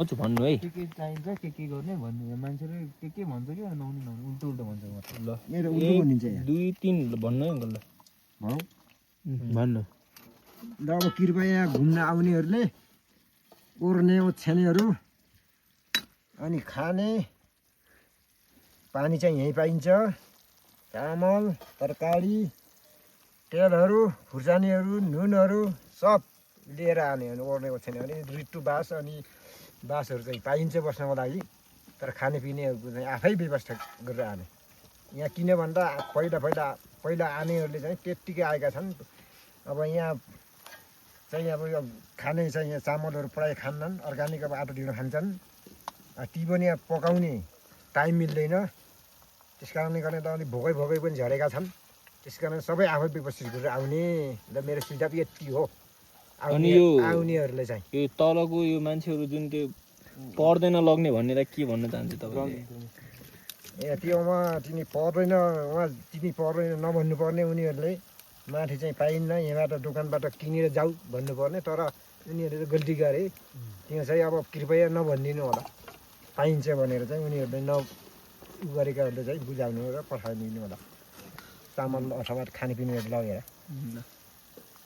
हजुर भन्नु है के चाहिन्छ के गर्ने भन्नु मान्छेले के भन्छ कि नहुने उल्टो उल्टो भन्छ ल मेरो उल्टो भनिन्छ यहाँ 2-3 भन्नु है अङ्कल हौ भन्नु ल अब कृपया घुम्न आउनेहरूले ओर्ने ओछ्यानेहरू अनि खाने पानी चाहिँ यहीँ पाइन्छ चामल तरकारी तेलहरू खुर्सानीहरू नुनहरू सब लिएर आने अनि ओर्ने ओछ्याने अनि रिट्टु बास अनि बासहरू चाहिँ पाइन्छ बस्नको लागि तर खानेपिनेहरूको चाहिँ आफै व्यवस्था गरेर आने यहाँ किन भन्दा पहिला आनेहरूले चाहिँ त्यत्तिकै आएका छन् अब यहाँ चाहिँ अब यो खाने चाहिँ यहाँ चामलहरू प्रायः खान्नन् अर्ग्यानिक अब आटो ढिँडो खान्छन् ती पनि यहाँ पकाउने टाइम मिल्दैन त्यस कारणले गर्दा त अलिक भोकै पनि झरेका छन् त्यस कारण सबै आफै व्यवस्थित गरेर आउने र मेरो सुझाव यति हो आउनेहरूले चाहिँ यो तलको यो मान्छेहरू जुन त्यो पर्दैन लग्ने भन्नेलाई के भन्न चाहन्छ तपाईँ ए त्योमा तिमी पर्दैन नभन्नुपर्ने उनीहरूले माथि चाहिँ पाइन्न यहाँबाट दोकानबाट किनेर जाऊ भन्नुपर्ने तर उनीहरूले त गल्ती गरे त्यो चाहिँ अब कृपया नभनिदिनु होला पाइन्छ भनेर चाहिँ उनीहरूले गरेकाहरूले चाहिँ बुझाउनु र पठाइदिनु होला चामल अथवा खानेपिनेहरू लगेर